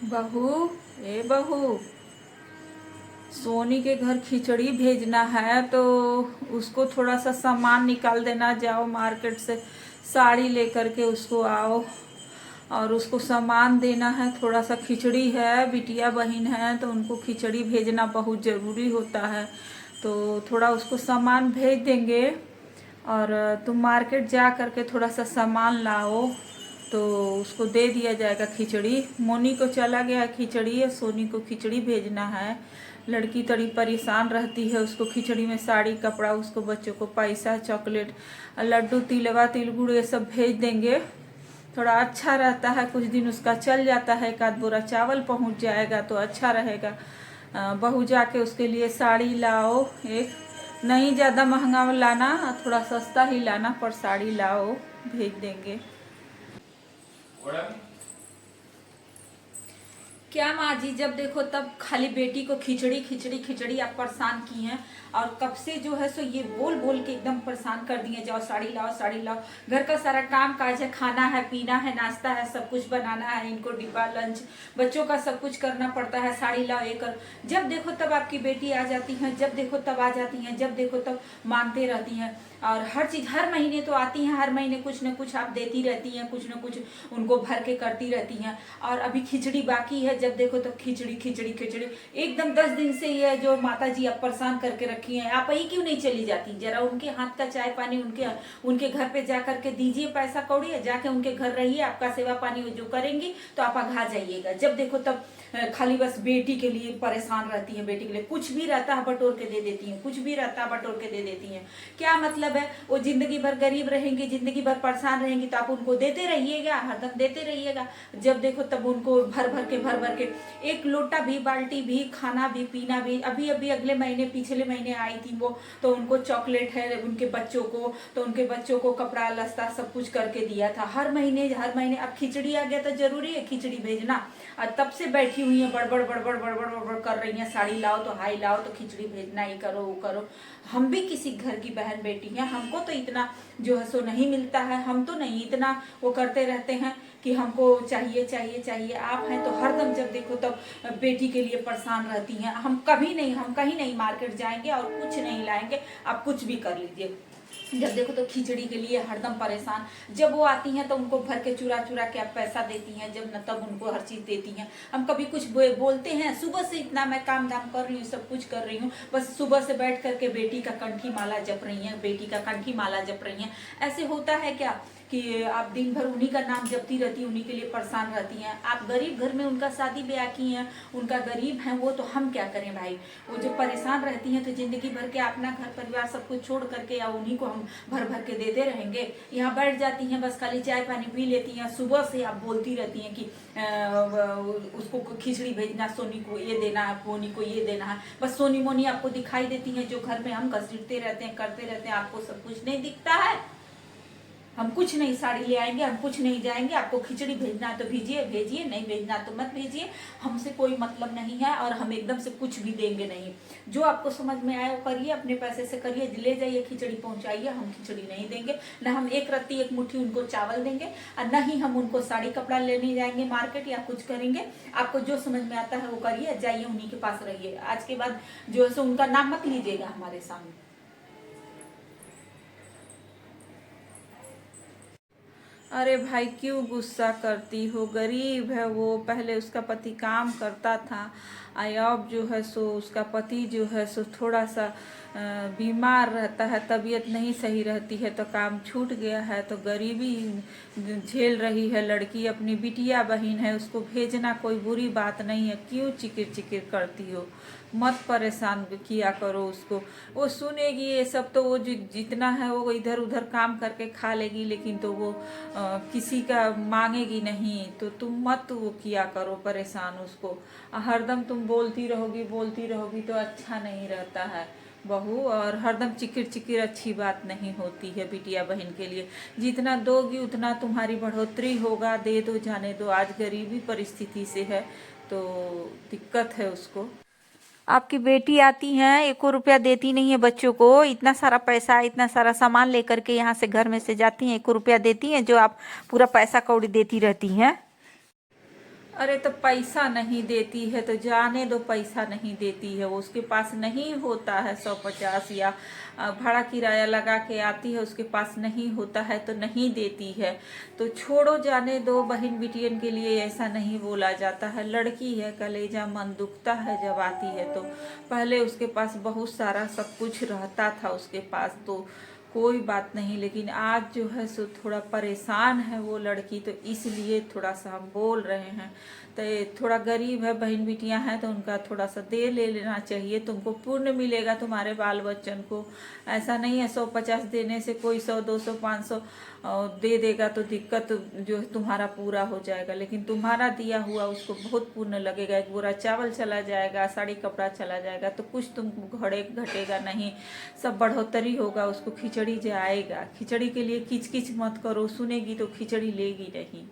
बहू, ए बहू, सोनी के घर खिचड़ी भेजना है तो उसको थोड़ा सा सामान निकाल देना। जाओ मार्केट से साड़ी लेकर के उसको आओ और उसको सामान देना है। थोड़ा सा खिचड़ी है, बिटिया बहन है तो उनको खिचड़ी भेजना बहुत ज़रूरी होता है। तो थोड़ा उसको सामान भेज देंगे और तुम मार्केट जा करके थोड़ा सा सामान लाओ तो उसको दे दिया जाएगा खिचड़ी। मोनी को चला गया खिचड़ी है, सोनी को खिचड़ी भेजना है। लड़की थोड़ी परेशान रहती है, उसको खिचड़ी में साड़ी कपड़ा, उसको बच्चों को पैसा, चॉकलेट, लड्डू, तिलवा, तिलगुड़ ये सब भेज देंगे। थोड़ा अच्छा रहता है, कुछ दिन उसका चल जाता है, एक आध बोरा चावल पहुंच जाएगा तो अच्छा रहेगा। बहू जाके उसके लिए साड़ी लाओ, एक नहीं ज़्यादा महंगा लाना, थोड़ा सस्ता ही लाना, पर साड़ी लाओ, भेज देंगे। क्या माँ जी, जब देखो तब खाली बेटी को खिचड़ी खिचड़ी खिचड़ी आप परेशान की हैं। और कब से जो है सो ये बोल बोल के एकदम परेशान कर दिए, जाओ साड़ी लाओ साड़ी लाओ। घर का सारा काम काज है, खाना है, पीना है, नाश्ता है, सब कुछ बनाना है, इनको डिब्बा लंच बच्चों का सब कुछ करना पड़ता है। साड़ी लाओ ये कर, जब देखो तब आपकी बेटी आ जाती है, जब देखो तब आ जाती हैं, जब देखो तब मांगते रहती हैं। और हर चीज हर महीने तो आती हैं, हर महीने कुछ न कुछ आप देती रहती हैं, कुछ न कुछ उनको भर के करती रहती हैं। और अभी खिचड़ी बाकी है, जब देखो तो खिचड़ी खिचड़ी खिचड़ी। एकदम 10 दिन से ये जो माता जी आप परेशान करके रखी हैं, आप ही क्यों नहीं चली जाती? जरा उनके हाथ का चाय पानी उनके घर पे जा करके दीजिए, पैसा कौड़ी, जाके उनके घर रहिए, आपका सेवा पानी जो करेंगी तो आप आघा जाइएगा। जब देखो तब खाली बस बेटी के लिए परेशान रहती है, बेटी के लिए कुछ भी रहता है बटोर के दे देती हैं, कुछ भी रहता है बटोर के दे देती हैं। क्या मतलब है? वो जिंदगी भर गरीब रहेंगी, जिंदगी भर परेशान रहेंगी तो आप उनको देते रहिएगा, हरदम देते रहिएगा। जब देखो तब उनको भर भर के एक लोटा भी, बाल्टी भी, खाना भी, पीना भी। अभी अभी अगले महीने, पिछले महीने आई थी वो, तो उनको चॉकलेट है उनके बच्चों को, तो उनके बच्चों को कपड़ा लस्ता सब कुछ करके दिया था। हर महीने अब खिचड़ी आ गया तो जरूरी है खिचड़ी भेजना। और तब से बैठी हुई है, बड़बड़ बड़बड़ बड़बड़ बड़बड़ कर रही है, साड़ी लाओ तो हाई लाओ तो खिचड़ी भेजना, ये करो वो करो। हम भी किसी घर की बहन बेटी हैं, हमको तो इतना जो है सो नहीं मिलता है, हम तो नहीं इतना वो करते रहते हैं कि हमको चाहिए चाहिए चाहिए। आप हैं तो हरदम जब देखो तब बेटी के लिए परेशान रहती हैं। हम कहीं नहीं मार्केट जाएंगे और कुछ नहीं लाएंगे, आप कुछ भी कर लीजिए। जब देखो तो खिचड़ी के लिए हरदम परेशान। जब वो आती हैं तो उनको भर के चुरा चुरा के आप पैसा देती हैं, जब न तब उनको हर चीज देती हैं। हम कभी कुछ बोलते हैं? सुबह से इतना मैं काम धाम कर रही हूँ, सब कुछ कर रही हूँ, बस सुबह से बैठ करके बेटी का कंठी माला जप रही हैं, बेटी का कंठी माला जप रही हैं। ऐसे होता है क्या कि आप दिन भर उन्हीं का नाम जपती रहती हैं, उन्हीं के लिए परेशान रहती हैं? आप गरीब घर में उनका शादी ब्याह की हैं, उनका गरीब हैं वो, तो हम क्या करें भाई? वो जो परेशान रहती हैं तो जिंदगी भर के अपना घर परिवार सब कुछ छोड़ करके या उन्हीं को हम भर भर के देते रहेंगे? यहाँ बैठ जाती हैं, बस खाली चाय पानी पी लेती हैं। सुबह से आप बोलती रहती हैं कि उसको खिचड़ी भेजना, सोनी को ये देना है, मोनी को ये देना है। बस सोनी मोनी आपको दिखाई देती हैं, जो घर में हम घसीटते रहते हैं, करते रहते हैं, आपको सब कुछ नहीं दिखता है। हम कुछ नहीं साड़ी ले आएंगे, हम कुछ नहीं जाएंगे, आपको खिचड़ी भेजना है तो भेजिए भेजिए, नहीं भेजना तो मत भेजिए, हमसे कोई मतलब नहीं है। और हम एकदम से कुछ भी देंगे नहीं। जो आपको समझ में आए वो करिए, अपने पैसे से करिए, ले जाइए खिचड़ी पहुंचाइए। हम खिचड़ी नहीं देंगे, न हम एक रत्ती एक मुट्ठी उनको चावल देंगे, और न ही हम उनको साड़ी कपड़ा लेने जाएंगे मार्केट या कुछ करेंगे। आपको जो समझ में आता है वो करिए, जाइए उन्हीं के पास रहिए। आज के बाद जो है सो उनका नाम मत लीजिएगा हमारे सामने। अरे भाई, क्यों गुस्सा करती हो? गरीब है वो, पहले उसका पति काम करता था, अब जो है सो उसका पति जो है सो थोड़ा सा बीमार रहता है, तबीयत नहीं सही रहती है तो काम छूट गया है, तो गरीबी झेल रही है लड़की। अपनी बिटिया बहन है, उसको भेजना कोई बुरी बात नहीं है, क्यों चिकिर चिकिर करती हो? मत परेशान किया करो उसको, वो सुनेगी ये सब तो वो जितना है वो इधर उधर काम करके खा लेगी, लेकिन तो वो किसी का मांगेगी नहीं। तो तुम मत वो किया करो परेशान उसको। हरदम तुम बोलती रहोगी तो अच्छा नहीं रहता है बहू। और हरदम चिकिर चिकिर अच्छी बात नहीं होती है बिटिया बहन के लिए। जितना दोगी उतना तुम्हारी बढ़ोतरी होगा, दे दो जाने दो। आज गरीबी परिस्थिति से है तो दिक्कत है उसको। आपकी बेटी आती हैं, 1 रुपया देती नहीं है बच्चों को। इतना सारा पैसा, इतना सारा सामान लेकर के यहाँ से घर में से जाती हैं, 1 रुपया देती हैं जो आप पूरा पैसा कौड़ी देती रहती हैं। अरे तो पैसा नहीं देती है तो जाने दो, पैसा नहीं देती है, वो उसके पास नहीं होता है 150, या भाड़ा किराया लगा के आती है, उसके पास नहीं होता है तो नहीं देती है। तो छोड़ो, जाने दो। बहन बिटियन के लिए ऐसा नहीं बोला जाता है। लड़की है, कलेजा मन दुखता है जब आती है तो। पहले उसके पास बहुत सारा सब कुछ रहता था उसके पास, तो कोई बात नहीं, लेकिन आज जो है सो थोड़ा परेशान है वो लड़की, तो इसलिए थोड़ा सा हम बोल रहे हैं। तो ये थोड़ा गरीब है, बहन बिटियां हैं, तो उनका थोड़ा सा दे ले लेना चाहिए। तुमको पूर्ण मिलेगा तुम्हारे बाल बच्चन को। ऐसा नहीं है 150 देने से कोई 100 200 500 दे देगा तो दिक्कत जो है तुम्हारा पूरा हो जाएगा, लेकिन तुम्हारा दिया हुआ उसको बहुत पुण्य लगेगा। एक बोरा चावल चला जाएगा, साड़ी कपड़ा चला जाएगा, तो कुछ तुम घटेगा नहीं, सब बढ़ोतरी होगा। उसको खिचड़ी जाएगा, खिचड़ी के लिए किच किच मत करो, सुनेगी तो खिचड़ी लेगी नहीं।